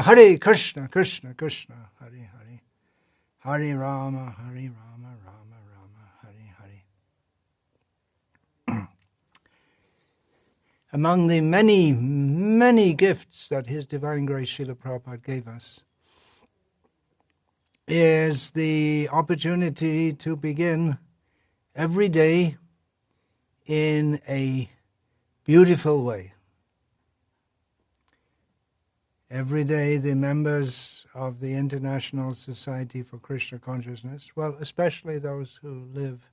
Hare Krishna, Krishna Krishna, Hare Hare, Hare Rama, Hare Rama, Rama Rama, Hare Hare. Among the many, many gifts that His Divine Grace Srila Prabhupada gave us is the opportunity to begin every day in a beautiful way. Every day the members of the International Society for Krishna Consciousness, well, especially those who live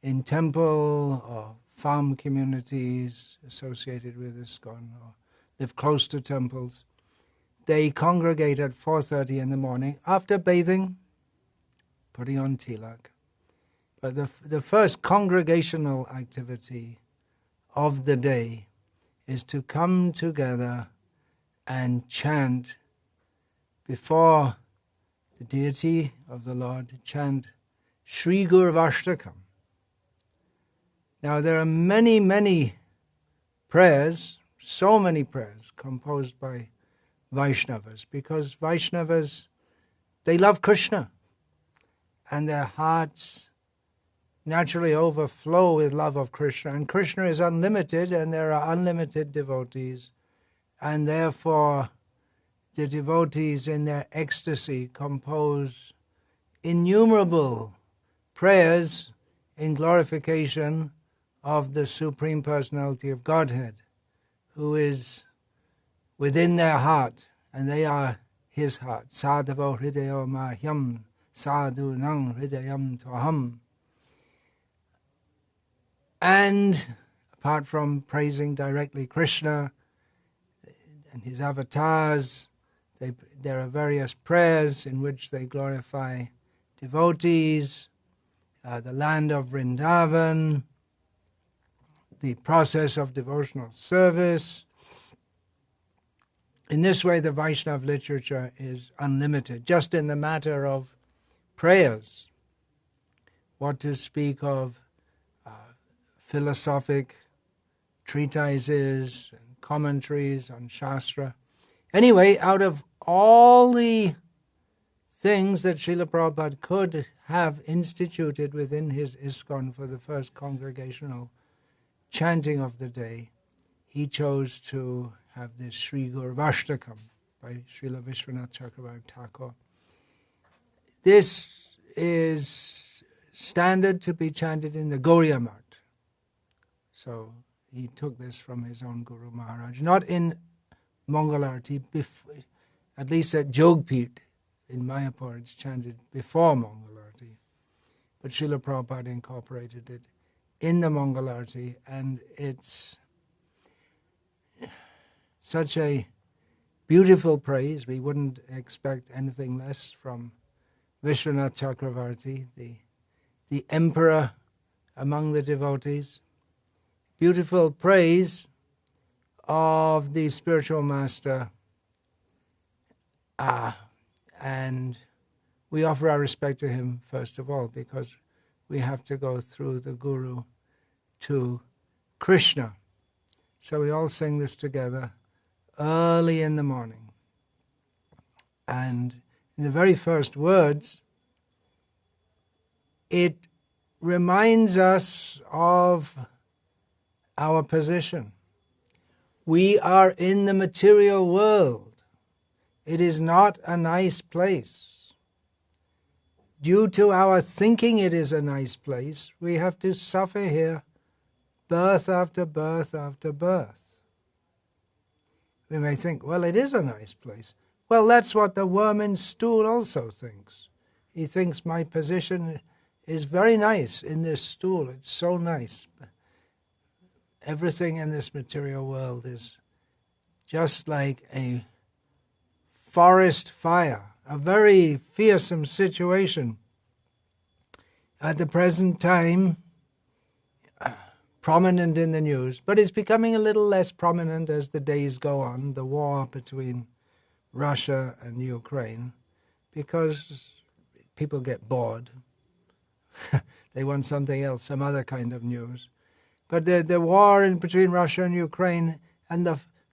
in temple or farm communities associated with ISKCON or live close to temples, they congregate at 4:30 in the morning after bathing, putting on tilak. But the first congregational activity of the day is to come together and chant before the deity of the Lord, chant Sri Gurvashtakam. Now there are many, many prayers, so many prayers composed by Vaishnavas, because Vaishnavas, they love Krishna and their hearts naturally overflow with love of Krishna, and Krishna is unlimited and there are unlimited devotees, and therefore the devotees in their ecstasy compose innumerable prayers in glorification of the Supreme Personality of Godhead, who is within their heart, and they are His heart. Sadhavo hridayo mahyam, sadhu nang hridayam toham. And apart from praising directly Krishna and His avatars, there are various prayers in which they glorify devotees, the land of Vrindavan, the process of devotional service. In this way, the Vaishnava literature is unlimited, just in the matter of prayers. What to speak of philosophic treatises and commentaries on Shastra. Anyway, out of all the things that Srila Prabhupada could have instituted within his ISKCON for the first congregational chanting of the day, he chose to have this Sri Gurvashtakam by Srila Vishwanath Chakravarti Thakur. This is standard to be chanted in the Gauriya Math. So he took this from his own Guru Maharaj, not in Mangalarti, at least at Jogpit in Mayapur it's chanted before Mangalarti, but Srila Prabhupada incorporated it in the Mangalarti, and it's such a beautiful praise. We wouldn't expect anything less from Vishwanath Chakravarti, the emperor among the devotees. Beautiful praise of the spiritual master, and we offer our respect to him first of all, because we have to go through the Guru to Krishna. So we all sing this together early in the morning. And in the very first words, it reminds us of our position. We are in the material world. It is not a nice place. Due to our thinking it is a nice place, we have to suffer here birth after birth after birth. We may think, well, it is a nice place. Well, that's what the worm in stool also thinks. He thinks my position is very nice in this stool. It's so nice. Everything in this material world is just like a forest fire, a very fearsome situation. At the present time, prominent in the news, but it's becoming a little less prominent as the days go on, the war between Russia and Ukraine, because people get bored. They want something else, some other kind of news. But the war between Russia and Ukraine and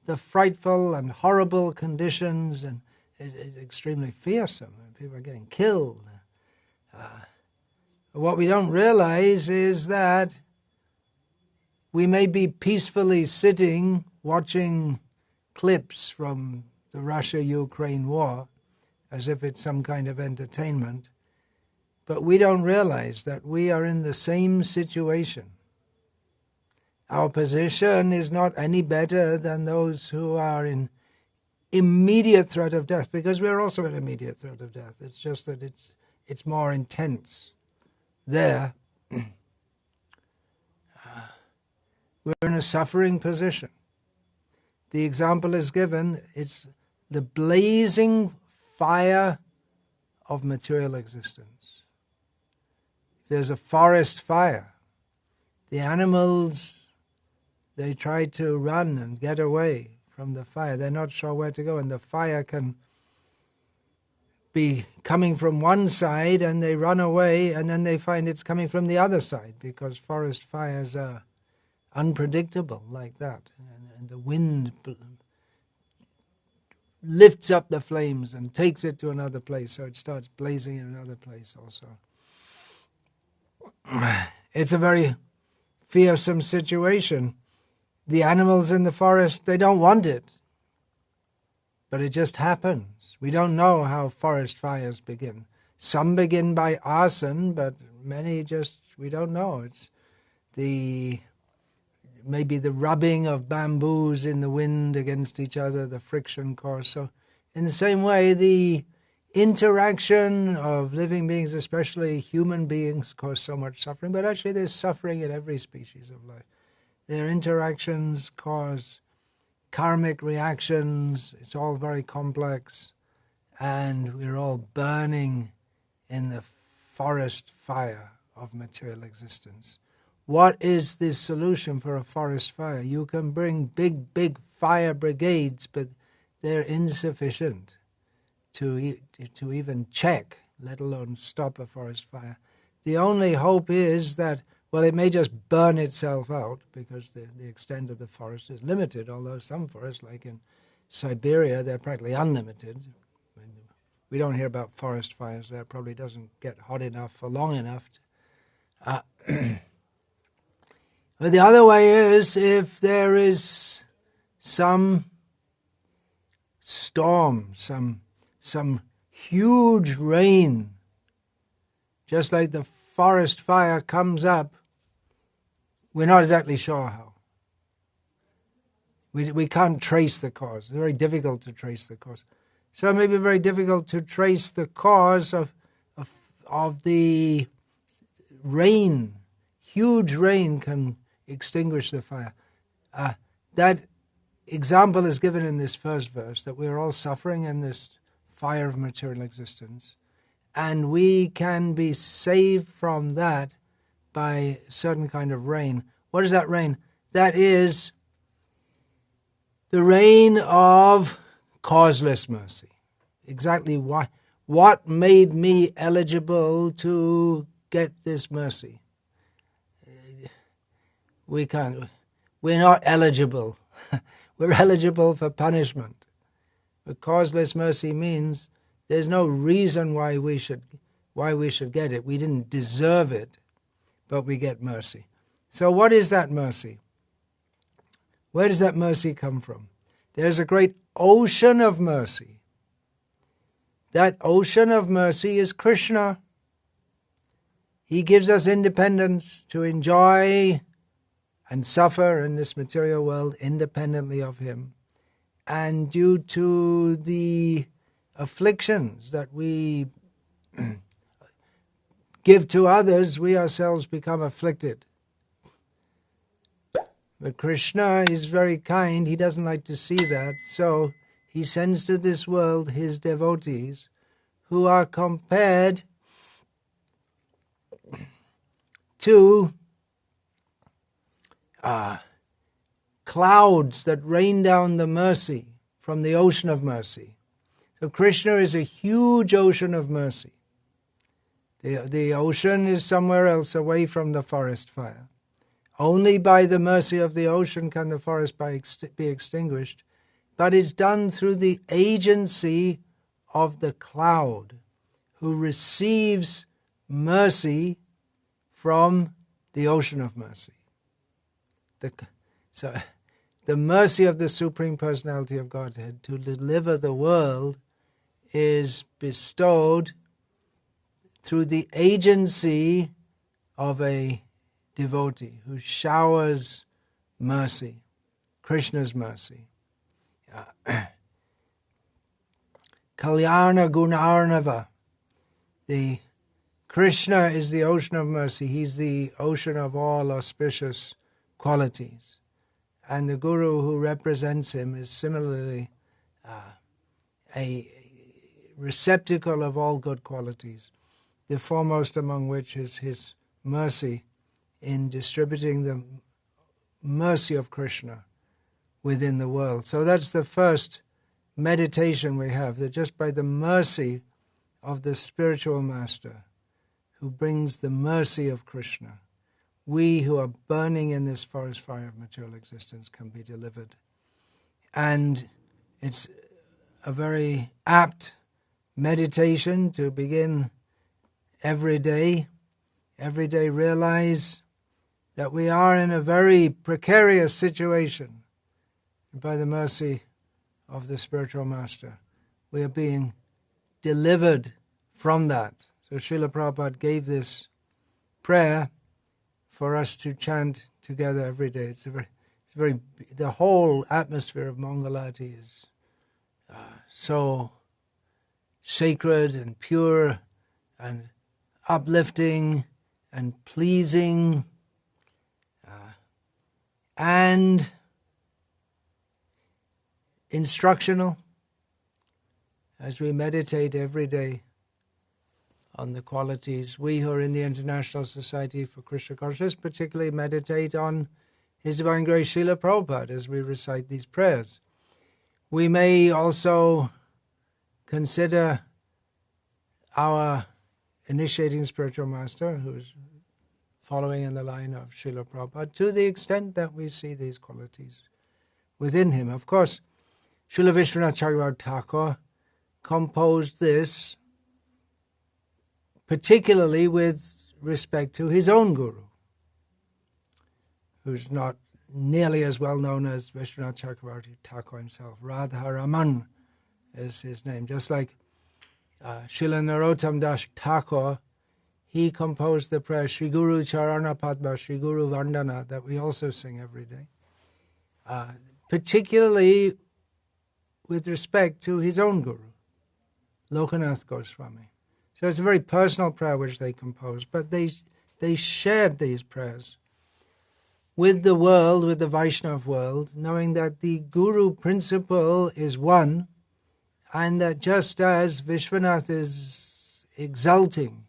the frightful and horrible conditions, and it's extremely fearsome. People are getting killed. What we don't realize is that we may be peacefully sitting watching clips from the Russia-Ukraine war as if it's some kind of entertainment, but we don't realize that we are in the same situation. Our position is not any better than those who are in immediate threat of death, because we're also in immediate threat of death. It's just that it's more intense there. We're in a suffering position. The example is given, it's the blazing fire of material existence. There's a forest fire. The animals, they try to run and get away from the fire. They're not sure where to go, and the fire can be coming from one side, and they run away, and then they find it's coming from the other side, because forest fires are unpredictable like that. And the wind lifts up the flames and takes it to another place, so it starts blazing in another place also. It's a very fearsome situation. The animals in the forest, they don't want it, but it just happens. We don't know how forest fires begin. Some begin by arson, but many just, we don't know. It's maybe the rubbing of bamboos in the wind against each other, the friction cause. So in the same way, the interaction of living beings, especially human beings, cause so much suffering, but actually there's suffering in every species of life. Their interactions cause karmic reactions. It's all very complex, and we're all burning in the forest fire of material existence. What is the solution for a forest fire? You can bring big fire brigades, but they're insufficient to even check, let alone stop a forest fire. The only hope is that, well, it may just burn itself out, because the extent of the forest is limited, although some forests, like in Siberia, they're practically unlimited. We don't hear about forest fires there. It probably doesn't get hot enough for long enough. But the other way is, if there is some storm, some huge rain, just like the forest fire comes up, we're not exactly sure how. We can't trace the cause. It's very difficult to trace the cause. So it may be very difficult to trace the cause of the rain. Huge rain can extinguish the fire. That example is given in this first verse, that we're all suffering in this fire of material existence, and we can be saved from that by a certain kind of rain. What is that rain? That is the rain of causeless mercy. Exactly why? What made me eligible to get this mercy? We're not eligible. We're eligible for punishment. But causeless mercy means there's no reason why we should get it. We didn't deserve it, but we get mercy. So what is that mercy? Where does that mercy come from? There's a great ocean of mercy. That ocean of mercy is Krishna. He gives us independence to enjoy and suffer in this material world independently of him. And due to the afflictions that we give to others, we ourselves become afflicted. But Krishna is very kind. He doesn't like to see that. So he sends to this world his devotees, who are compared to clouds that rain down the mercy from the ocean of mercy. So Krishna is a huge ocean of mercy. The ocean is somewhere else away from the forest fire. Only by the mercy of the ocean can the forest be extinguished. but it's done through the agency of the cloud, who receives mercy from the ocean of mercy. So the mercy of the Supreme Personality of Godhead to deliver the world is bestowed through the agency of a devotee who showers mercy, Krishna's mercy. Kalyana Gunarnava. The Krishna is the ocean of mercy. He's the ocean of all auspicious qualities. And the Guru who represents him is similarly a receptacle of all good qualities, the foremost among which is his mercy in distributing the mercy of Krishna within the world. So that's the first meditation we have, that just by the mercy of the spiritual master who brings the mercy of Krishna, we who are burning in this forest fire of material existence can be delivered. And it's a very apt meditation to begin every day realize that we are in a very precarious situation. By the mercy of the spiritual master, we are being delivered from that. So Srila Prabhupada gave this prayer for us to chant together every day. The whole atmosphere of Mangalati is so sacred and pure and uplifting and pleasing and instructional as we meditate every day on the qualities. We who are in the International Society for Krishna Consciousness particularly meditate on His Divine Grace Srila Prabhupada as we recite these prayers. We may also consider our initiating spiritual master, who's following in the line of Srila Prabhupada, to the extent that we see these qualities within him. Of course, Srila Vishwanath Chakravarti Thakur composed this particularly with respect to his own guru, who's not nearly as well known as Vishwanath Chakravarti Thakur himself. Radha Raman is his name. Just like Srila Narottam Das Thakur, he composed the prayer Shri Guru Charana Padma, Shri Guru Vandana, that we also sing every day, particularly with respect to his own guru, Lokanath Goswami. So it's a very personal prayer which they composed, but they shared these prayers with the world, with the Vaishnava world, knowing that the Guru principle is one, and that just as Vishwanath is exulting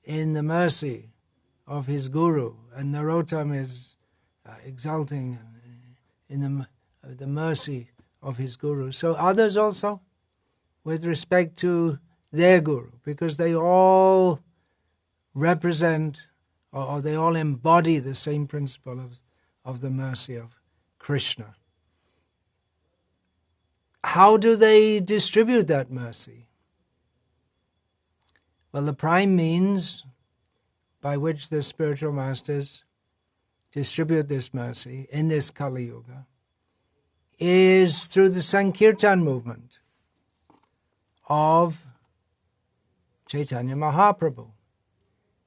in the mercy of his Guru, and Narottam is exulting in the mercy of his Guru, so others also, with respect to their Guru, because they all represent or they all embody the same principle of the mercy of Krishna. How do they distribute that mercy? Well, the prime means by which the spiritual masters distribute this mercy in this Kali Yuga is through the Sankirtan movement of Chaitanya Mahaprabhu,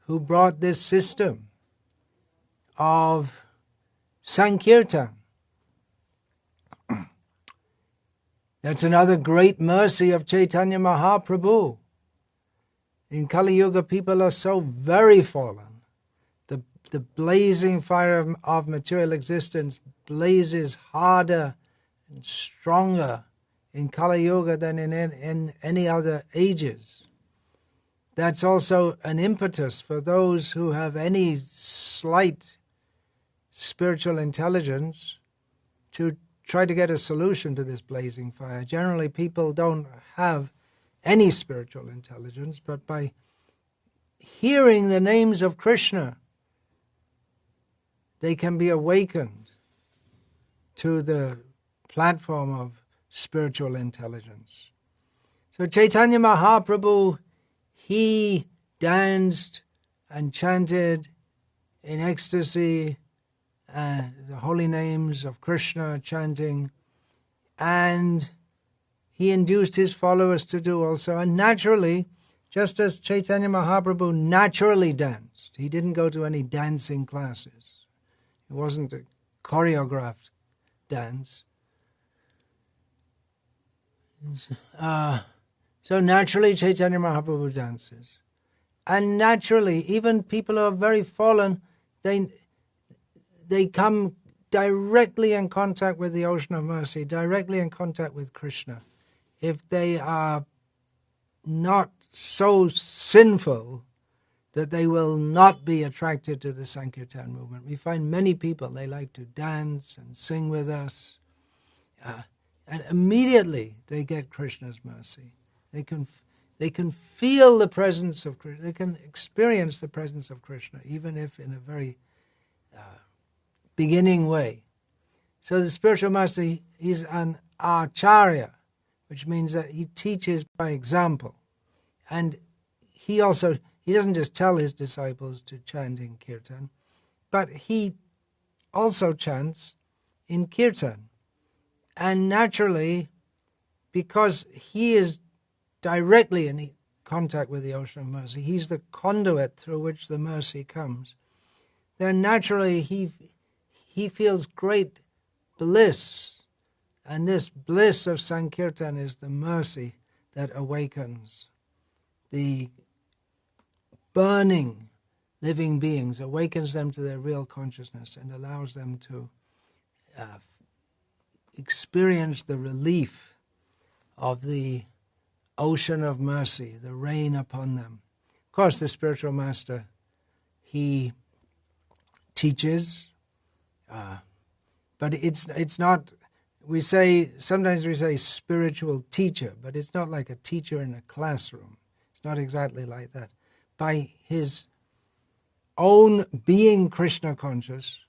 who brought this system of Sankirtan. That's another great mercy of Chaitanya Mahaprabhu. In Kali Yuga, people are so very fallen. The blazing fire of material existence blazes harder and stronger in Kali Yuga than in any other ages. That's also an impetus for those who have any slight spiritual intelligence to try to get a solution to this blazing fire. Generally, people don't have any spiritual intelligence, but by hearing the names of Krishna, they can be awakened to the platform of spiritual intelligence. So Chaitanya Mahaprabhu, he danced and chanted in ecstasy the holy names of Krishna, chanting, and he induced his followers to do also. And naturally, just as Chaitanya Mahaprabhu naturally danced, he didn't go to any dancing classes. It wasn't a choreographed dance. So naturally Chaitanya Mahaprabhu dances. And naturally, even people who are very fallen, they come directly in contact with the ocean of mercy, directly in contact with Krishna. If they are not so sinful that they will not be attracted to the Sankirtan movement. We find many people, they like to dance and sing with us, and immediately they get Krishna's mercy. They can feel the presence of Krishna, they can experience the presence of Krishna, even if in a very beginning way. So the spiritual master, he's an acharya, which means that he teaches by example. And he doesn't just tell his disciples to chant in kirtan, but he also chants in kirtan. And naturally, because he is directly in contact with the ocean of mercy, he's the conduit through which the mercy comes, then naturally he feels great bliss. And this bliss of Sankirtan is the mercy that awakens the burning living beings, awakens them to their real consciousness and allows them to experience the relief of the ocean of mercy, the rain upon them. Of course, the spiritual master, he teaches, but it's not, sometimes we say spiritual teacher, but it's not like a teacher in a classroom. It's not exactly like that. By his own being Krishna conscious,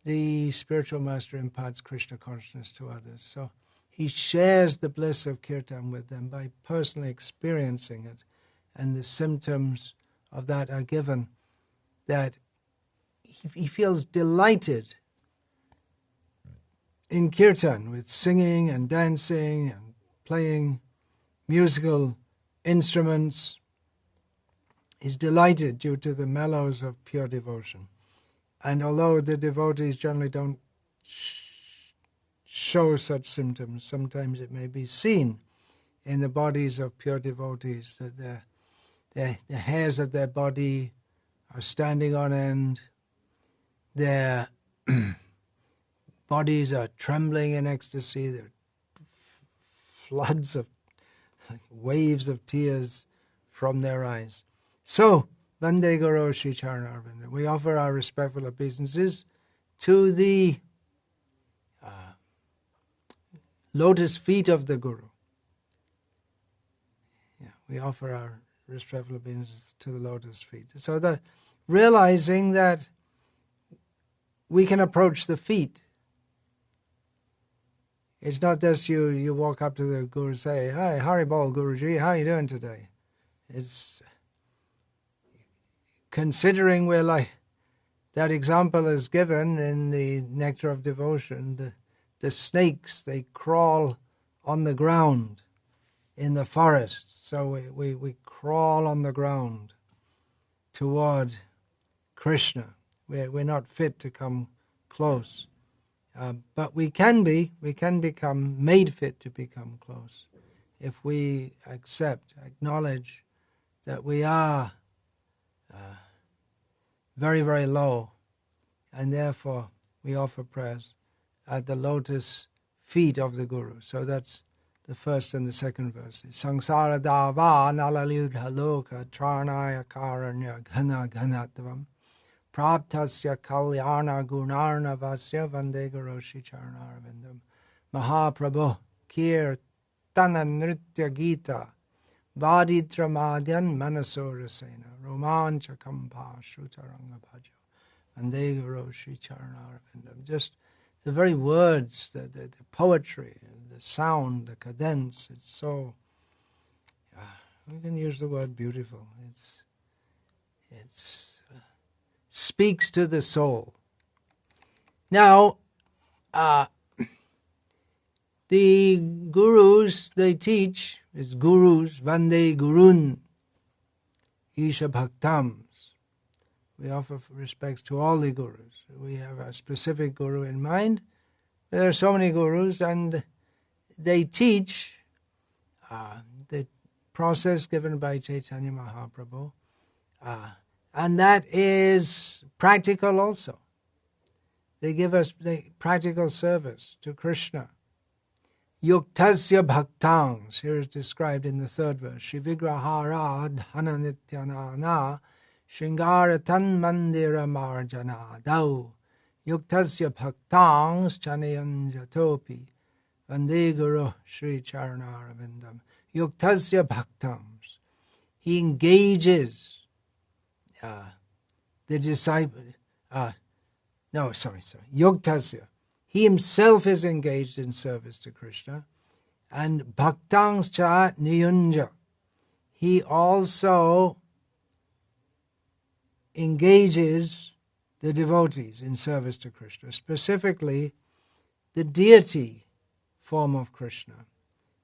the spiritual master imparts Krishna consciousness to others. So he shares the bliss of kirtan with them by personally experiencing it, and the symptoms of that are given, that he feels delighted in kirtan with singing and dancing and playing musical instruments. He's delighted due to the mellows of pure devotion. And although the devotees generally don't show such symptoms, sometimes it may be seen in the bodies of pure devotees that the hairs of their body are standing on end, their bodies are trembling in ecstasy, there are floods of waves of tears from their eyes. So, Vande Guru Shri Charanarvinda, we offer our respectful obeisances to the lotus feet of the Guru. Yeah, we offer our respectful obeisances to the lotus feet. So that realizing that we can approach the feet. It's not just you walk up to the Guru and say, "Hi, Haribol Guruji, how are you doing today?" It's considering we're like, that example is given in the Nectar of Devotion, the snakes, they crawl on the ground in the forest. So we crawl on the ground toward Krishna. We're not fit to come close. But we can become made fit to become close if we acknowledge that we are very, very low, and therefore we offer prayers at the lotus feet of the Guru. So that's the first and the second verses. Sangsara dava nalaludha loka charnaya karanya ghana ghanatvam praptasya kalyana gunarna vasya vande Guru Shri Charanarvindam Mahaprabhu kirtana nritya gita vaditra madhyan manasurasena romancha kampa shrutaranga bhajo vande Guru Shri Charanarvindam. Just the very words, the poetry, the sound, the cadence, it's so, we can use the word beautiful. It's speaks to the soul. Now, the gurus, they teach, it's gurus, Vande Gurun, Isha Bhaktams. We offer respects to all the gurus. We have a specific guru in mind. There are so many gurus, and they teach the process given by Chaitanya Mahaprabhu, and that is practical also. They give us the practical service to Krishna. Yuktasya bhaktangs, here is described in the third verse. Shri vigrahara dhana nityanana shringaratan mandira marjana dau yuktasya bhaktangs chanayan jatopi vande guru Shri Charanaravindam. Yuktasya bhaktams. He engages the disciple. Yuktasya. He himself is engaged in service to Krishna. And bhaktangs cha niyunja. He also engages the devotees in service to Krishna, specifically the deity form of Krishna,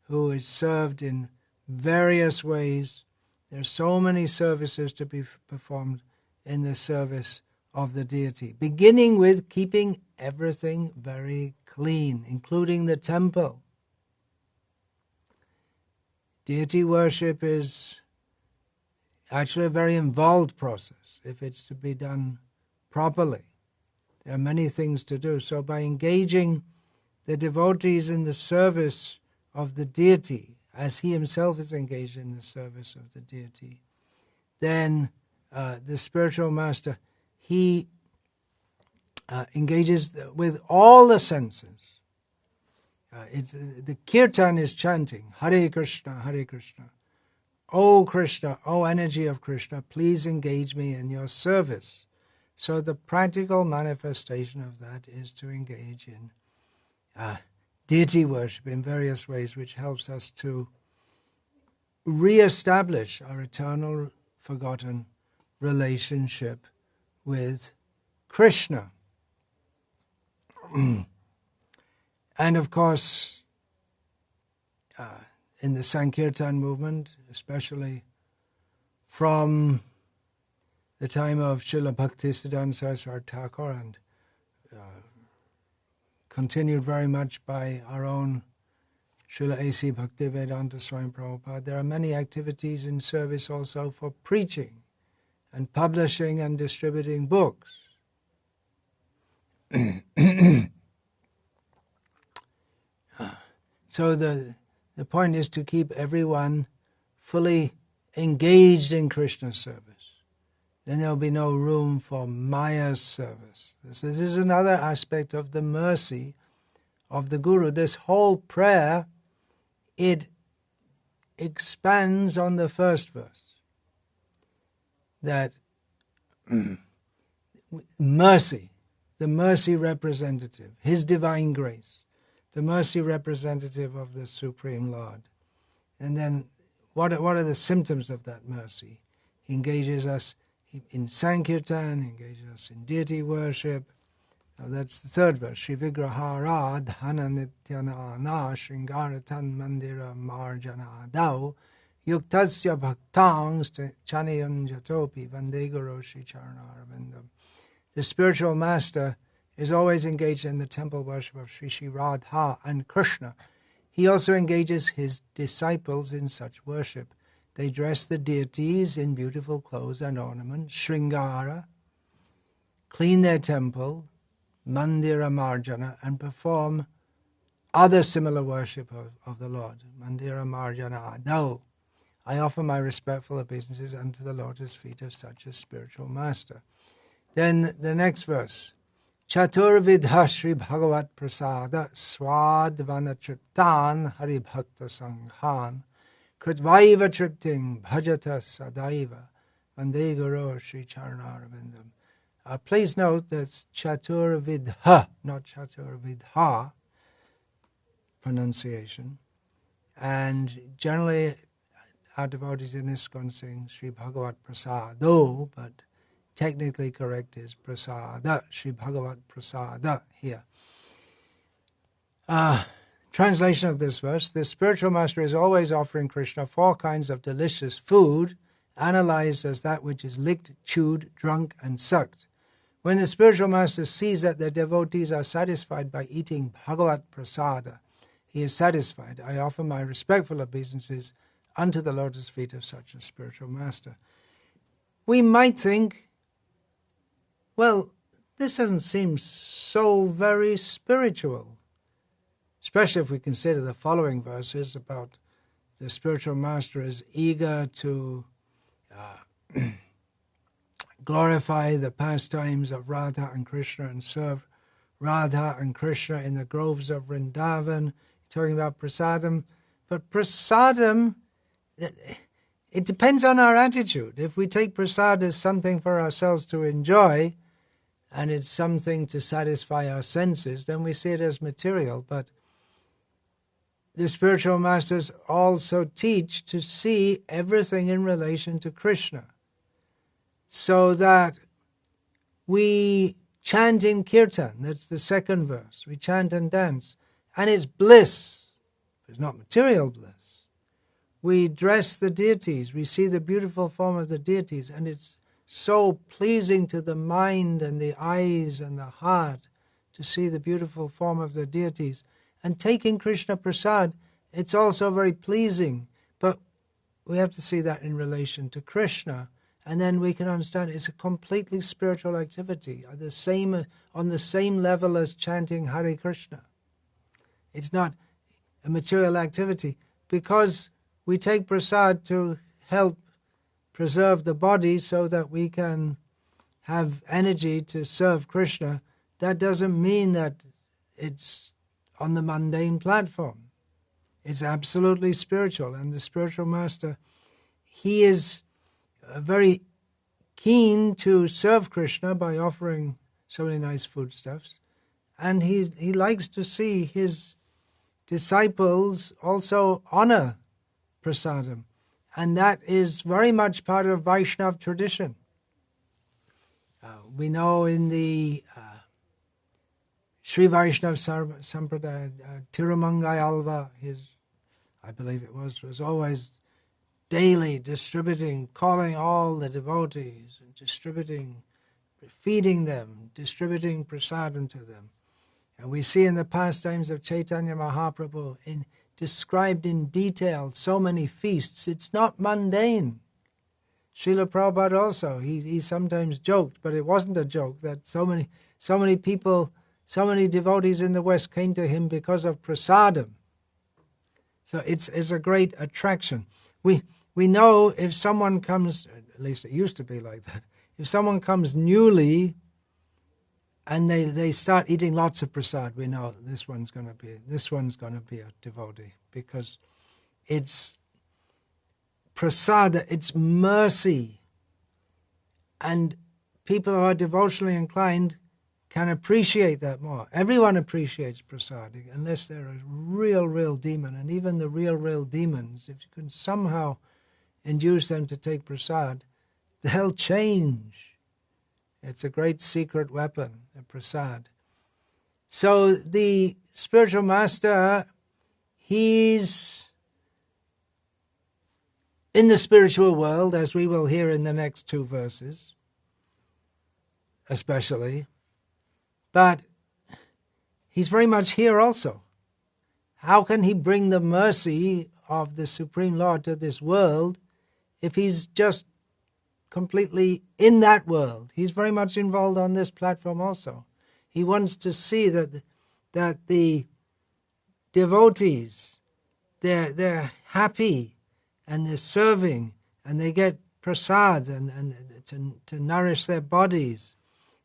who is served in various ways. There are so many services to be performed in the service of the deity, beginning with keeping everything very clean, including the temple. Deity worship is actually a very involved process if it's to be done properly. There are many things to do. So by engaging the devotees in the service of the deity, as he himself is engaged in the service of the deity, then the spiritual master, he engages with all the senses. The kirtan is chanting, Hare Krishna, Hare Krishna. O Krishna, O energy of Krishna, please engage me in your service. So the practical manifestation of that is to engage in deity worship in various ways, which helps us to re-establish our eternal, forgotten relationship with Krishna. And of course, in the Sankirtan movement, especially from the time of Srila Bhaktisiddhanta Saraswati Thakur and continued very much by our own Srila A.C. Bhaktivedanta Swami Prabhupada, there are many activities in service also for preaching and publishing and distributing books. So the point is to keep everyone fully engaged in Krishna's service. Then there will be no room for Maya's service. This is another aspect of the mercy of the Guru. This whole prayer, it expands on the first verse. That mercy, the mercy representative, His divine grace, the mercy representative of the Supreme Lord. And then what are the symptoms of that mercy? He engages us in Sankirtan, engages us in deity worship. Now that's the third verse. Shri vigrahara dhana nityanana shringaratan mandira marjana dau yuktasya bhaktangs chanayan jatopi vande guru Shri Charanaravindam. The spiritual master is always engaged in the temple worship of Sri Sri Radha and Krishna. He also engages his disciples in such worship. They dress the deities in beautiful clothes and ornaments, Shringara, clean their temple, Mandira Marjana, and perform other similar worship of the Lord. Mandira Marjana Dau. I offer my respectful obeisances unto the lotus feet of such a spiritual master. Then the next verse. Chaturvidha Shri Bhagavat Prasada Swadvana Triptan Hari Bhakta Sanghan Kritvaiva Tripting Bhajata Sadaiva Vande Guru Shri Charanaravindam. Please note that's Chaturvidha, not Chaturvidha pronunciation. And generally, our devotees in ISKCON sing Sri Bhagavat Prasado, but technically correct is Prasada, Sri Bhagavat Prasada here. Translation of this verse: the spiritual master is always offering Krishna 4 kinds of delicious food, analyzed as that which is licked, chewed, drunk, and sucked. When the spiritual master sees that the devotees are satisfied by eating Bhagavat Prasada, he is satisfied. I offer my respectful obeisances unto the lotus feet of such a spiritual master. We might think, well, this doesn't seem so very spiritual, especially if we consider the following verses about the spiritual master is eager to glorify the pastimes of Radha and Krishna and serve Radha and Krishna in the groves of Vrindavan, talking about prasadam. But prasadam, it depends on our attitude. If we take prasad as something for ourselves to enjoy, and it's something to satisfy our senses, then we see it as material. But the spiritual masters also teach to see everything in relation to Krishna, so that we chant in kirtan, that's the second verse, we chant and dance, and it's bliss, it's not material bliss. We dress the deities, we see the beautiful form of the deities, and it's so pleasing to the mind and the eyes and the heart to see the beautiful form of the deities. And taking Krishna Prasad, it's also very pleasing, but we have to see that in relation to Krishna, and then we can understand it's a completely spiritual activity, on the same level as chanting Hare Krishna. It's not a material activity, because we take prasad to help preserve the body so that we can have energy to serve Krishna. That doesn't mean that it's on the mundane platform. It's absolutely spiritual, and the spiritual master, he is very keen to serve Krishna by offering so many nice foodstuffs, and he likes to see his disciples also honor prasadam, and that is very much part of Vaishnava tradition. We know in the Sri Vaishnava Sampradaya, Tirumangayalva, I believe it was always daily distributing, calling all the devotees, and distributing, feeding them, distributing prasadam to them. And we see in the pastimes of Chaitanya Mahaprabhu, described in detail, so many feasts. It's not mundane. Srila Prabhupada also, he sometimes joked, but it wasn't a joke, that so many people, so many devotees in the West came to him because of prasadam. So it's a great attraction. We know if someone comes, at least it used to be like that, if someone comes newly and they start eating lots of prasad, we know this one's going to be a devotee, because it's prasad, it's mercy, and people who are devotionally inclined can appreciate that more. Everyone appreciates prasad, unless they're a real demon, and even the real demons, if you can somehow induce them to take prasad, they'll change. It's a great secret weapon, the prasad. So the spiritual master, he's in the spiritual world, as we will hear in the next 2 verses, especially, but he's very much here also. How can he bring the mercy of the Supreme Lord to this world if he's just completely in that world? He's very much involved on this platform also. He wants to see that the devotees, they're happy and they're serving and they get prasad and to nourish their bodies,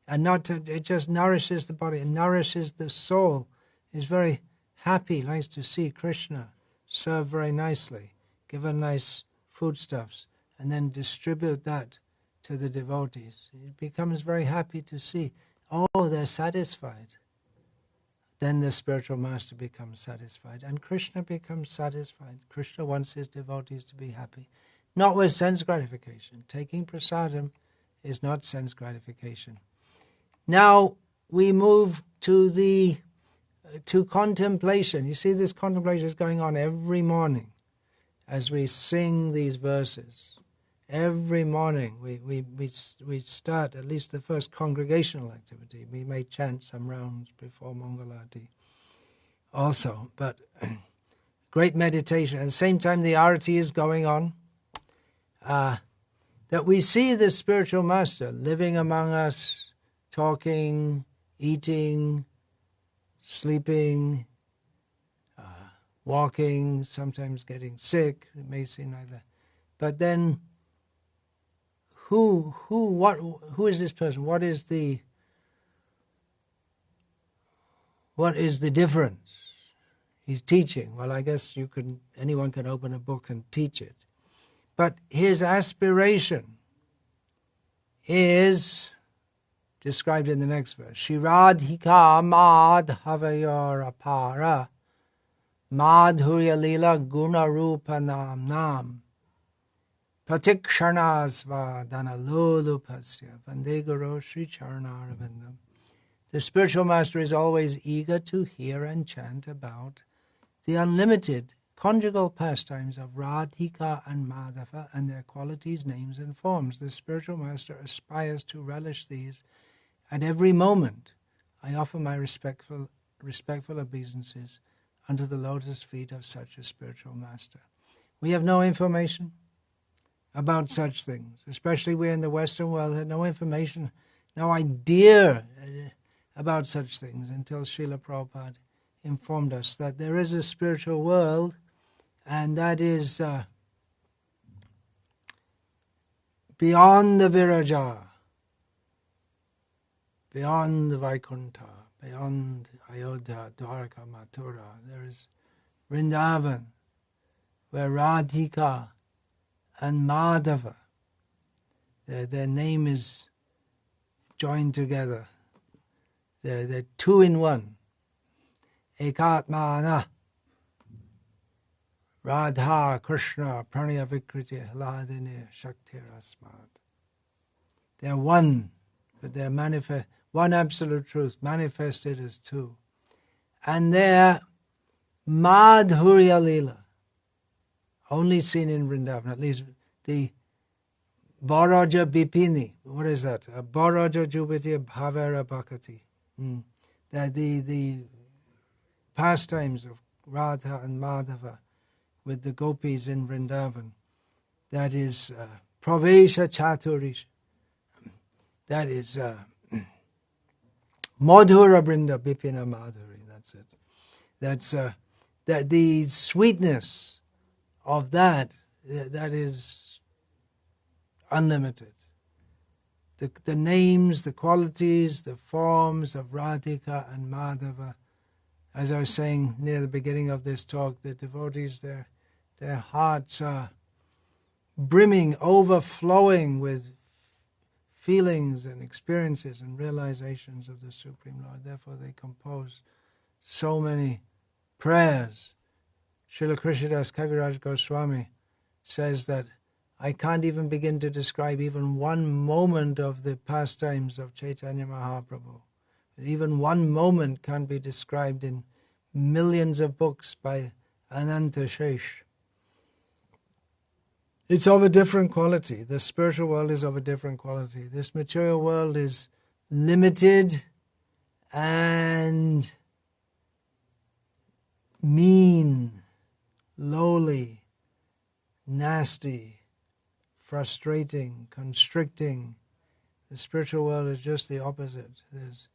and not to, it just nourishes the body, it nourishes the soul. He's very happy, likes to see Krishna serve very nicely, give her nice foodstuffs, and then distribute that to the devotees. He becomes very happy to see, oh, they're satisfied. Then the spiritual master becomes satisfied, and Krishna becomes satisfied. Krishna wants his devotees to be happy, not with sense gratification. Taking prasadam is not sense gratification. Now we move to contemplation. You see, this contemplation is going on every morning as we sing these verses. Every morning we start at least the first congregational activity. We may chant some rounds before Mangalarti also, but great meditation. At the same time the arati is going on, that we see the spiritual master living among us, talking, eating, sleeping, walking, sometimes getting sick. It may seem like that. But then who is this person? What is the difference? He's teaching. Well, I guess anyone can open a book and teach it. But his aspiration is described in the next verse. Shiradhika madhavayor apara madhurya lila guna rupa nam Pratikshana dhanalulupasya vandegaro Sri Charanaravindam. The spiritual master is always eager to hear and chant about the unlimited conjugal pastimes of Radhika and Madhava and their qualities, names and forms. The spiritual master aspires to relish these at every moment. I offer my respectful obeisances unto the lotus feet of such a spiritual master. We have no information about such things, especially we in the Western world had no information, no idea about such things until Srila Prabhupada informed us that there is a spiritual world, and that is beyond the Viraja, beyond the Vaikuntha, beyond Ayodhya, Dwarka, Mathura. There is Vrindavan, where Radhika and Madhava, their name is joined together. They're two in one. Ekatmana, Radha, Krishna, Pranaya Vikriti, Hladini, Shakti Rasmad. They're one, but they're one absolute truth, manifested as two. And they're Madhurya Lila, only seen in Vrindavan, at least the Bharaja Bipini. What is that? Bharaja Jubati Bhavara Bhakati. The pastimes of Radha and Madhava with the gopis in Vrindavan. That is Pravesha Chaturish. That is Madhura Brinda Bipina Madhuri. That's it. That's the sweetness of that is unlimited. The names, the qualities, the forms of Radhika and Madhava, as I was saying near the beginning of this talk, the devotees, their hearts are brimming, overflowing with feelings and experiences and realizations of the Supreme Lord. Therefore they compose so many prayers. Srila Krishnadas Kaviraj Goswami says that I can't even begin to describe even one moment of the pastimes of Chaitanya Mahaprabhu. Even one moment can't be described in millions of books by Ananta Shesh. It's of a different quality. The spiritual world is of a different quality. This material world is limited and mean, lowly, nasty, frustrating, constricting. The spiritual world is just the opposite. There's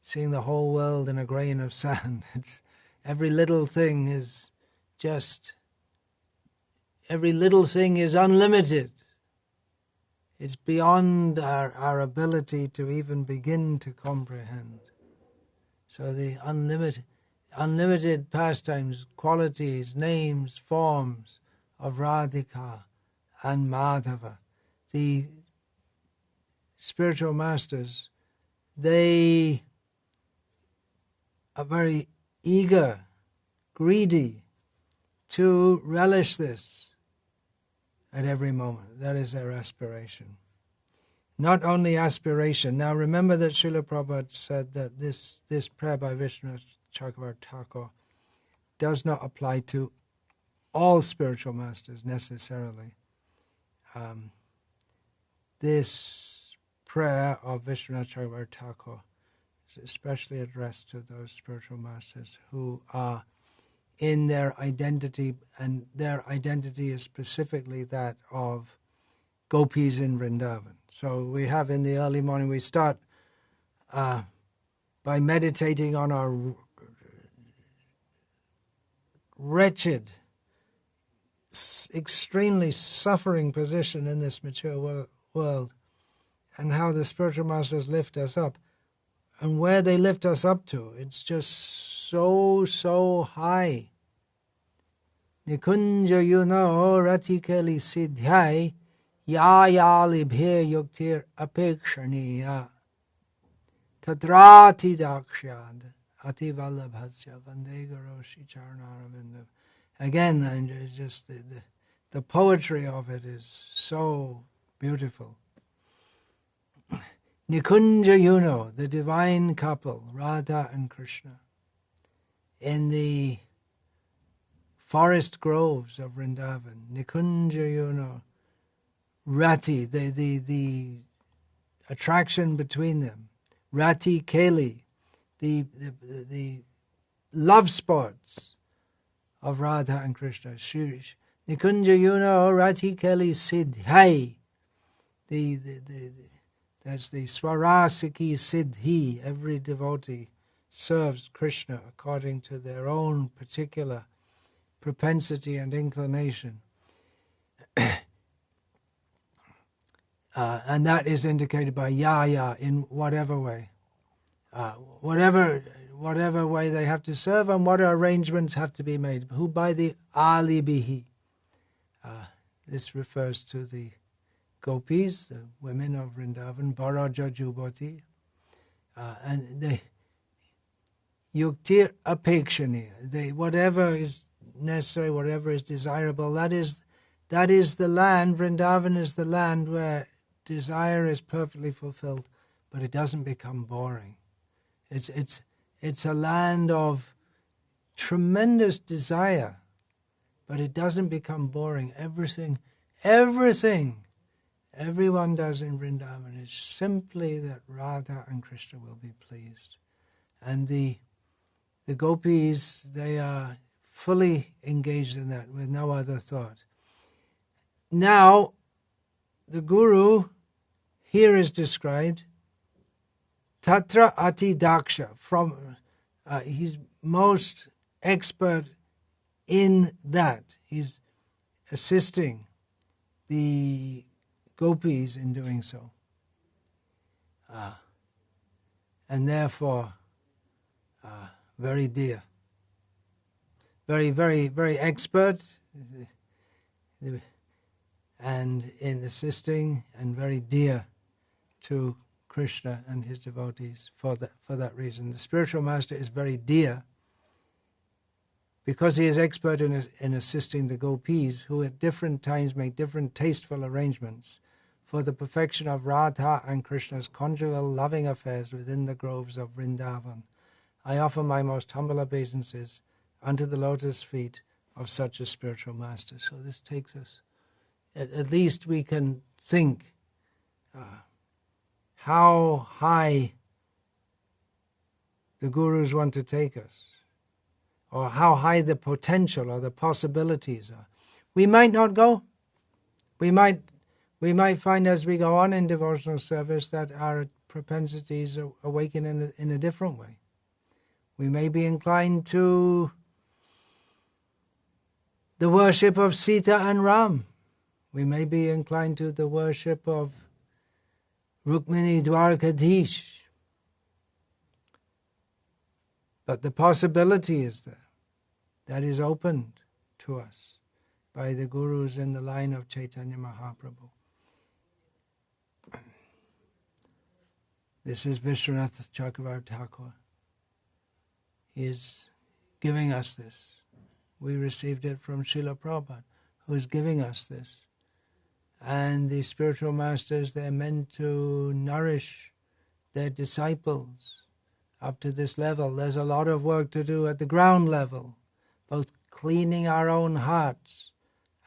seeing the whole world in a grain of sand. Every little thing is unlimited. It's beyond our ability to even begin to comprehend. So the unlimited pastimes, qualities, names, forms of Radhika and Madhava. The spiritual masters, they are very eager, greedy to relish this at every moment. That is their aspiration. Not only aspiration. Now remember that Srila Prabhupada said that this prayer by Vishwanath Chakravarti Thakur does not apply to all spiritual masters necessarily. This prayer of Vishwanath Chakravarti Thakur is especially addressed to those spiritual masters who are in their identity, and their identity is specifically that of gopis in Vrindavan. So we have in the early morning, we start by meditating on our wretched, extremely suffering position in this mature world, and how the spiritual masters lift us up, and where they lift us up to. It's just so high. Nikunja ratikeli siddhai yayali bhe yuktir apekshaniya tadrati dakshad ati vallabhasya vandegaroshi charnaravinda. Again, and just the poetry of it is so beautiful. Nikunja the divine couple, Radha and Krishna, in the forest groves of Vrindavan. Nikunja Rati, the attraction between them. Rati Keli, the love sports of Radha and Krishna. Nikunja Rati Keli Siddhai, that's the Swarasiki Siddhi. Every devotee serves Krishna according to their own particular propensity and inclination. And that is indicated by ya in whatever way. Whatever way they have to serve and what arrangements have to be made. Who by the alibihi. This refers to the gopis, the women of Vrindavan, Baraja Jubati, and the yuktir apekshani. Whatever is necessary, whatever is desirable, that is the land. Vrindavan is the land where desire is perfectly fulfilled, but it doesn't become boring. It's a land of tremendous desire, but it doesn't become boring. Everything everyone does in Vrindavan is simply that Radha and Krishna will be pleased. And the gopis, they are fully engaged in that with no other thought. Now, the Guru here is described, Tatra Ati Daksha, he's most expert in that. He's assisting the gopis in doing so. And therefore, very dear. Very expert and in assisting, and very dear to Krishna and his devotees for that reason. The spiritual master is very dear because he is expert in assisting the gopis, who at different times make different tasteful arrangements for the perfection of Radha and Krishna's conjugal loving affairs within the groves of Vrindavan. I offer my most humble obeisances unto the lotus feet of such a spiritual master. So this takes us, at least we can think how high the gurus want to take us, or how high the potential or the possibilities are. We might not go. We might find as we go on in devotional service that our propensities awaken in a different way. We may be inclined to the worship of Sita and Ram. We may be inclined to the worship of Rukmini Dwarkadish. But the possibility is there. That is opened to us. by the gurus in the line of Chaitanya Mahaprabhu. This is Vishwanath Chakravarti Thakur. He is giving us this. We received it from Srila Prabhupada, who is giving us this. And the spiritual masters, they're meant to nourish their disciples up to this level. There's a lot of work to do at the ground level, both cleaning our own hearts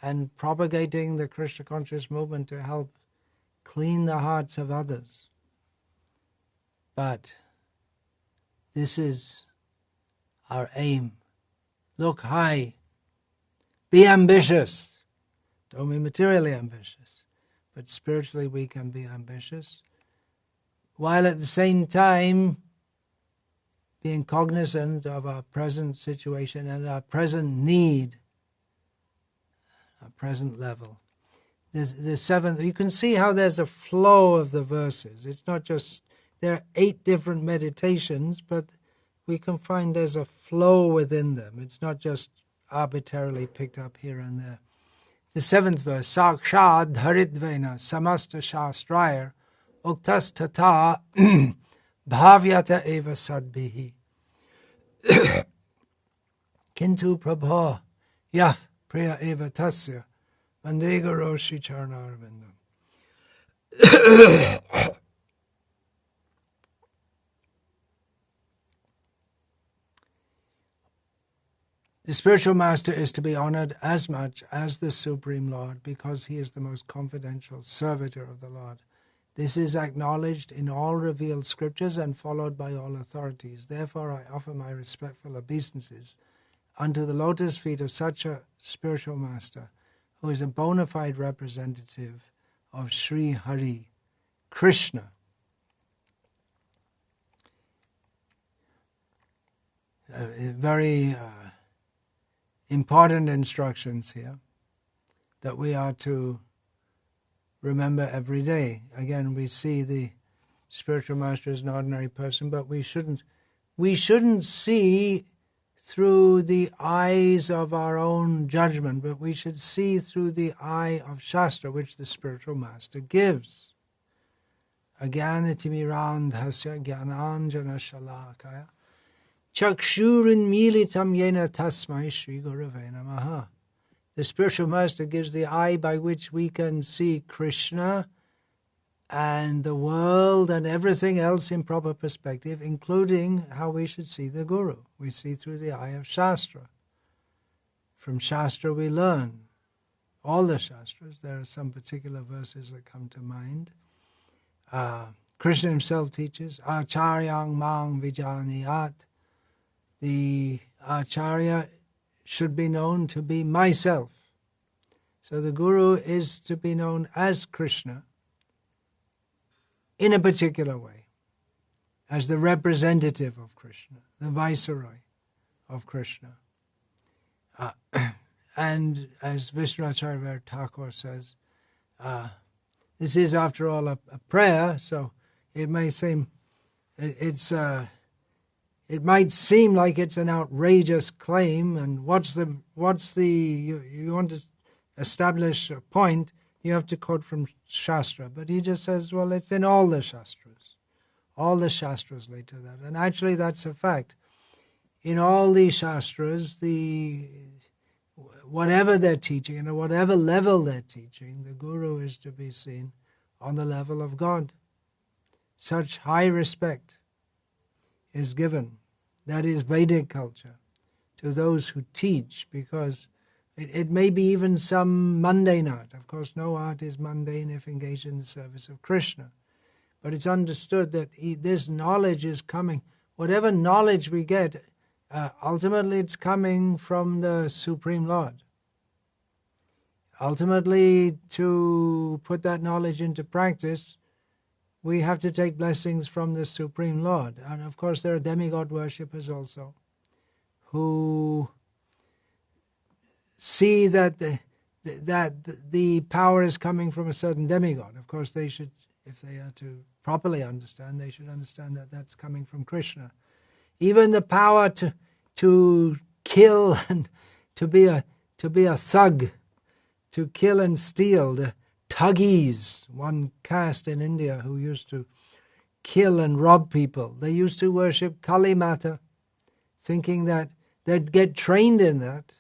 and propagating the Krishna conscious movement to help clean the hearts of others. But this is our aim. Look high. Be ambitious. Don't be materially ambitious, but spiritually we can be ambitious, while at the same time being cognizant of our present situation and our present need, our present level. The seventh, you can see how there's a flow of the verses. It's not just, there are 8 different meditations, but we can find there's a flow within them. It's not just arbitrarily picked up here and there. The 7th verse, Sakshad Haridvena Samasta Shastraya Uktas Tata Bhavyata Eva Sadbihi Kintu Prabha Yaf Priya Eva Tasya Vandega Roshi Charnarvindam. The spiritual master is to be honored as much as the Supreme Lord because he is the most confidential servitor of the Lord. This is acknowledged in all revealed scriptures and followed by all authorities. Therefore I offer my respectful obeisances unto the lotus feet of such a spiritual master who is a bona fide representative of Sri Hari, Krishna. Very important instructions here that we are to remember every day. Again, we see the spiritual master as an ordinary person, but we shouldn't see through the eyes of our own judgment, but we should see through the eye of Shastra, which the spiritual master gives. Agyanatimirandhasya gyananjana shalakaya Chakshurin militam yena tasmai Shri Gurave Namaha. The spiritual master gives the eye by which we can see Krishna and the world and everything else in proper perspective, including how we should see the Guru. We see through the eye of Shastra. From Shastra we learn. All the Shastras, there are some particular verses that come to mind. Krishna himself teaches, Acharyang mang vijaniyat. The acharya should be known to be myself. So the Guru is to be known as Krishna in a particular way, as the representative of Krishna, the viceroy of Krishna. And as Vishwanath Chakravarti Thakur says, this is after all a prayer, so it may seem, it might seem like it's an outrageous claim, and you want to establish a point, you have to quote from Shastra. But he just says, well, it's in all the Shastras. All the Shastras lead to that. And actually that's a fact. In all these Shastras, whatever they're teaching, and at whatever level they're teaching, the Guru is to be seen on the level of God. Such high respect is given, that is Vedic culture, to those who teach, because it may be even some mundane art. Of course, no art is mundane if engaged in the service of Krishna. But it's understood that this knowledge is coming. Whatever knowledge we get, ultimately it's coming from the Supreme Lord. Ultimately, to put that knowledge into practice, we have to take blessings from the Supreme Lord. And of course there are demigod worshippers also, who see that the power is coming from a certain demigod. Of course they should, if they are to properly understand, they should understand that that's coming from Krishna. Even the power to kill and to be a thug, to kill and steal, the Thuggis, one caste in India who used to kill and rob people. They used to worship Kali Mata, thinking that they'd get trained in that,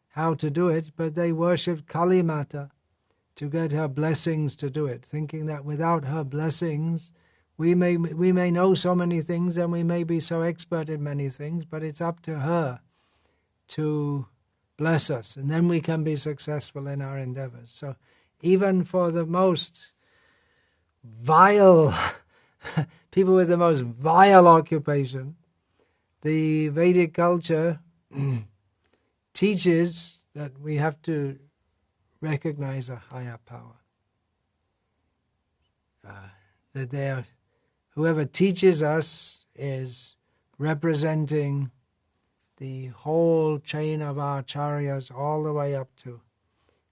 how to do it, but they worshipped Kali Mata to get her blessings to do it, thinking that without her blessings, we may know so many things and we may be so expert in many things, but it's up to her to bless us, and then we can be successful in our endeavors. So even for the most vile, people with the most vile occupation, the Vedic culture teaches that we have to recognize a higher power. That whoever teaches us is representing the whole chain of acharyas all the way up to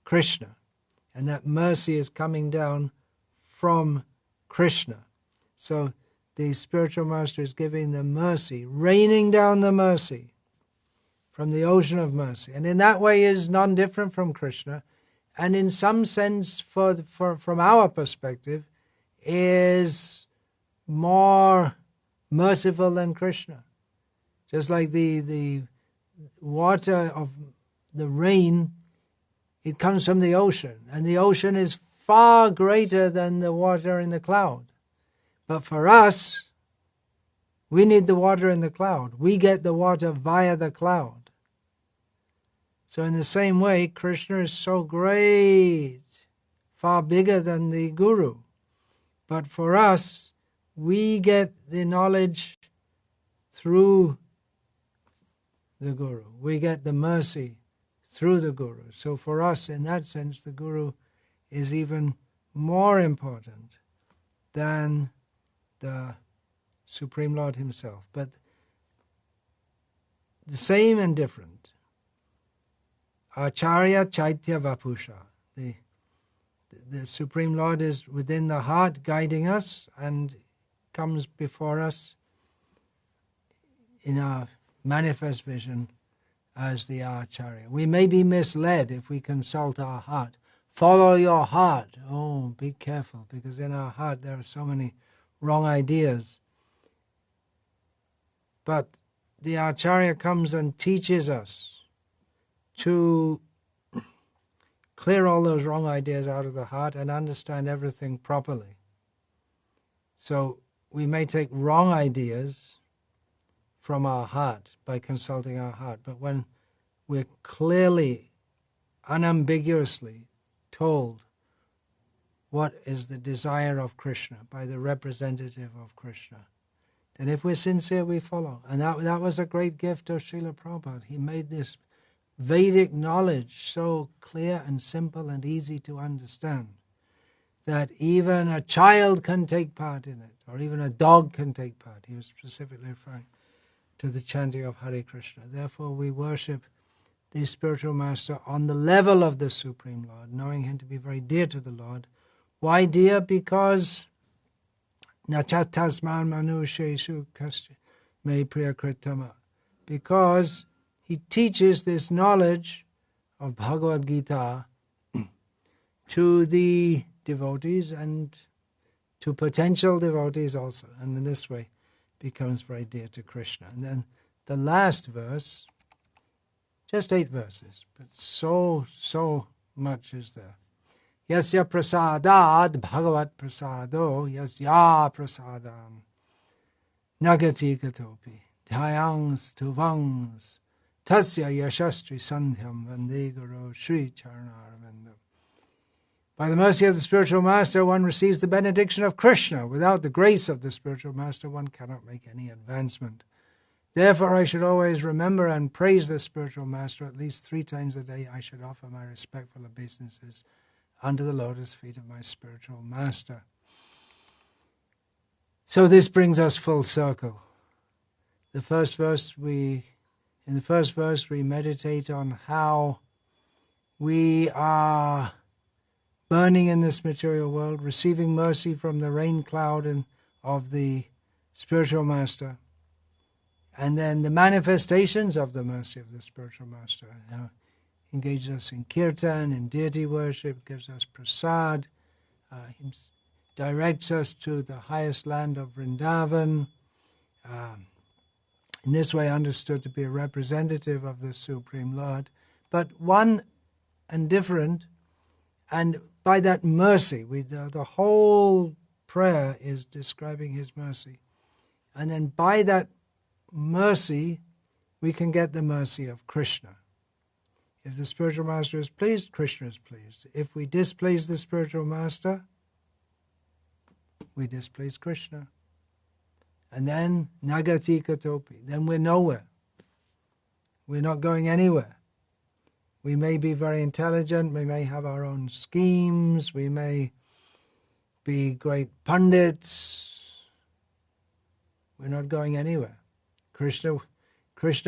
Krishna. And that mercy is coming down from Krishna. So the spiritual master is giving the mercy, raining down the mercy from the ocean of mercy. And in that way is non-different from Krishna. And in some sense, from our perspective, is more merciful than Krishna. Just like the water of the rain, it comes from the ocean. And the ocean is far greater than the water in the cloud. But for us, we need the water in the cloud. We get the water via the cloud. So in the same way, Krishna is so great, far bigger than the Guru. But for us, we get the knowledge through the Guru. We get the mercy through the Guru. So for us, in that sense, the Guru is even more important than the Supreme Lord himself. But the same and different. Acharya Chaitya Vapusha. The Supreme Lord is within the heart guiding us and comes before us in our manifest vision as the acharya. We may be misled if we consult our heart. Follow your heart. Oh, be careful, because in our heart there are so many wrong ideas. But the acharya comes and teaches us to clear all those wrong ideas out of the heart and understand everything properly. So we may take wrong ideas from our heart by consulting our heart, but when we're clearly, unambiguously told what is the desire of Krishna by the representative of Krishna, then if we're sincere, we follow. And that was a great gift of Srila Prabhupada. He made this Vedic knowledge so clear and simple and easy to understand that even a child can take part in it, or even a dog can take part. He was specifically referring to the chanting of Hare Krishna. Therefore, we worship the spiritual master on the level of the Supreme Lord, knowing him to be very dear to the Lord. Why dear? Because Nachatasman Manusheshu Kastya Me Priyakritama. Because he teaches this knowledge of Bhagavad Gita to the devotees and to potential devotees also. And in this way becomes very dear to Krishna. And then the last verse, just 8 verses, but so much is there. Yasya prasadad bhagavat prasado yasya prasadam nagati gatopi dhyangs tuvangs tasya yashastri sandhyam vande guru Sri Charanarvindam. By the mercy of the spiritual master, one receives the benediction of Krishna. Without the grace of the spiritual master, one cannot make any advancement. Therefore, I should always remember and praise the spiritual master. At least 3 times a day I should offer my respectful obeisances under the lotus feet of my spiritual master. So this brings us full circle. In the first verse we meditate on how we are burning in this material world, receiving mercy from the rain cloud and of the spiritual master, and then the manifestations of the mercy of the spiritual master. engages us in kirtan, in deity worship, gives us prasad, he directs us to the highest land of Vrindavan, in this way understood to be a representative of the Supreme Lord, but one and different, and by that mercy, the whole prayer is describing his mercy. And then by that mercy, we can get the mercy of Krishna. If the spiritual master is pleased, Krishna is pleased. If we displease the spiritual master, we displease Krishna. And then, nagati katopi, then we're nowhere. We're not going anywhere. We may be very intelligent, we may have our own schemes, we may be great pundits. We're not going anywhere. Krishna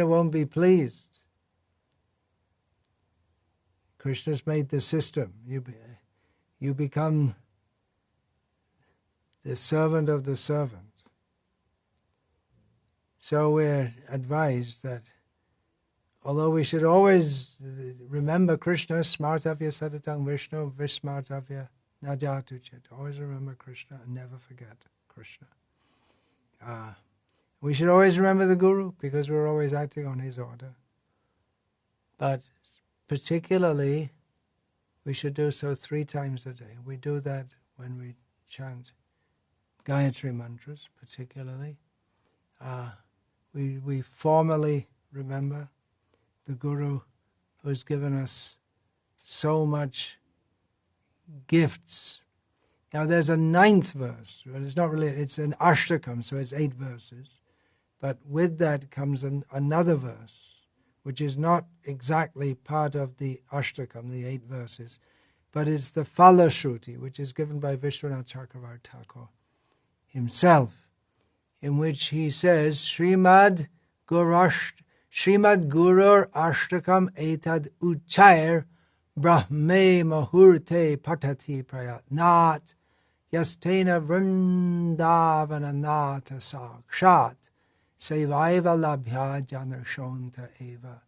won't be pleased. Krishna's made the system. You become the servant of the servant. So we're advised that although we should always remember Krishna, smartavya satatang Vishnu, vismartavya najatu chet. Always remember Krishna and never forget Krishna. We should always remember the Guru because we're always acting on his order. But particularly, we should do so 3 times a day. We do that when we chant Gayatri mantras, particularly. We formally remember the Guru who has given us so much gifts. Now there's a 9th verse, but it's not really, it's an ashtakam, so it's 8 verses. But with that comes another verse, which is not exactly part of the ashtakam, the 8 verses, but it's the Falashruti, which is given by Vishwanath Chakravarti Thakur himself, in which he says, Srimad Gurur Ashtakam Etad Uchair Brahme Mahurte Patati Prayatnat Yastena Vrindavananata Sakshat Sevaiva Labhya Janarshonta Eva.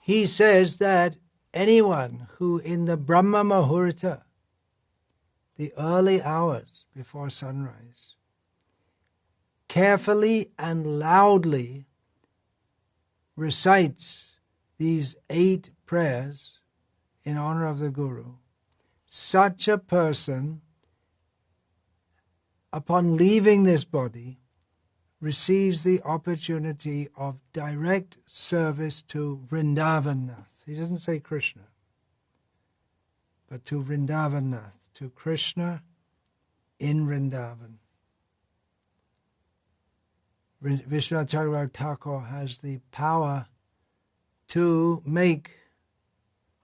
He says that anyone who in the Brahma Mahurta, the early hours before sunrise, carefully and loudly recites these 8 prayers in honor of the Guru, such a person, upon leaving this body, receives the opportunity of direct service to Vrindavanath. He doesn't say Krishna, but to Vrindavanath, to Krishna in Vrindavan. Vishwanath Chakravarti Thakur has the power to make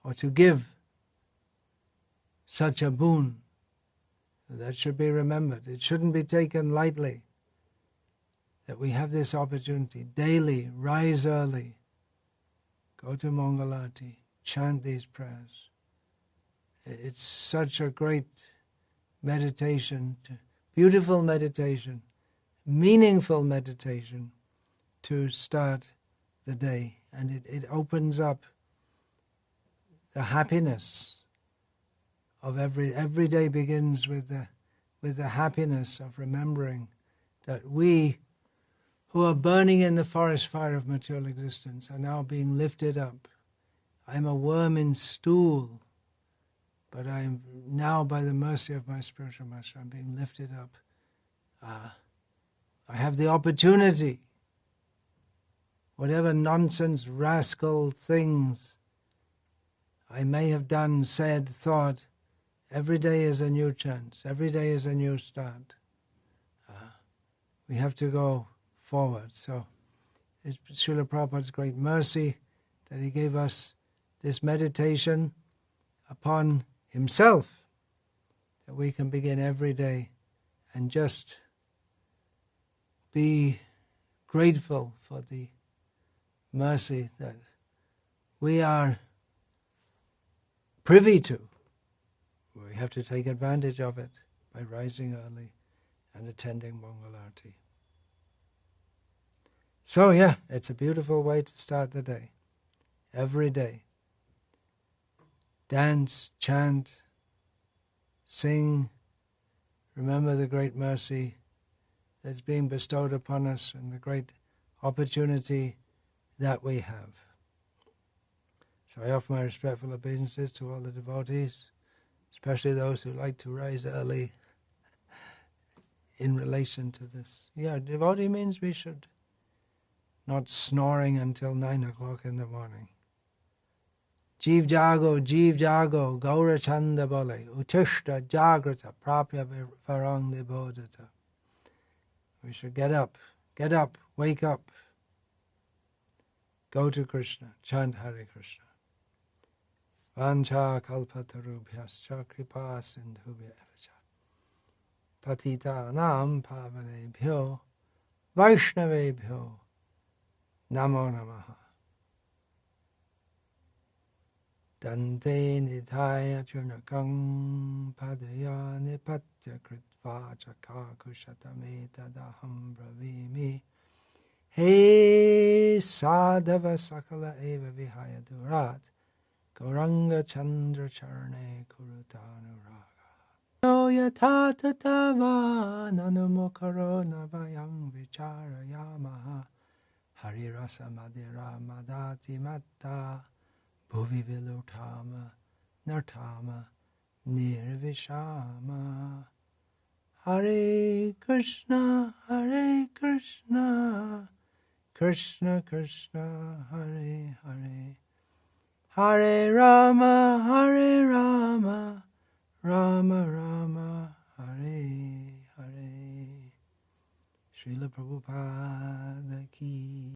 or to give such a boon. That should be remembered. It shouldn't be taken lightly that we have this opportunity daily. Rise early, go to Mangalarti, chant these prayers. It's such a great meditation, beautiful meditation, meaningful meditation to start the day, and it opens up the happiness of every day. Begins with the happiness of remembering that we who are burning in the forest fire of material existence are now being lifted up. I'm a worm in stool, but I am now, by the mercy of my spiritual master, I'm being lifted up. I have the opportunity, whatever nonsense, rascal things I may have done, said, thought, every day is a new chance, every day is a new start. We have to go forward. So it's Srila Prabhupada's great mercy that he gave us this meditation upon himself, that we can begin every day and just be grateful for the mercy that we are privy to. We have to take advantage of it by rising early and attending Mangalarti. So yeah, it's a beautiful way to start the day, every day. dance, chant, sing, remember the great mercy that's being bestowed upon us and the great opportunity that we have. So I offer my respectful obeisances to all the devotees, especially those who like to rise early in relation to this. Yeah, devotee means we should not snoring until 9 o'clock in the morning. Jeev jago, gaura chanda bole, utishta jagrata, prapya varang bodhata. We should get up, wake up, go to Krishna, chant Hare Krishna. Vancha kalpatarubhyascha kripa sindhubhya evacha. Patita nam pavanebhyo, vaishnavebhyo, namo namaha. Dante nidhaya churnakam padaya nipatya kritva chakakushatame tadaham bravimi. He sadhava sakala eva vihaya durat Gauranga chandra charne kurutanuraga. No yata tatava nanumukaro navayam vichara yamaha. Hari rasa madira madati matta bhuvi vilutama nartama nirvishama. Hare Krishna, Krishna Krishna, Hare Hare, Hare Rama, Rama Rama, Hare Hare. Srila Prabhupada ki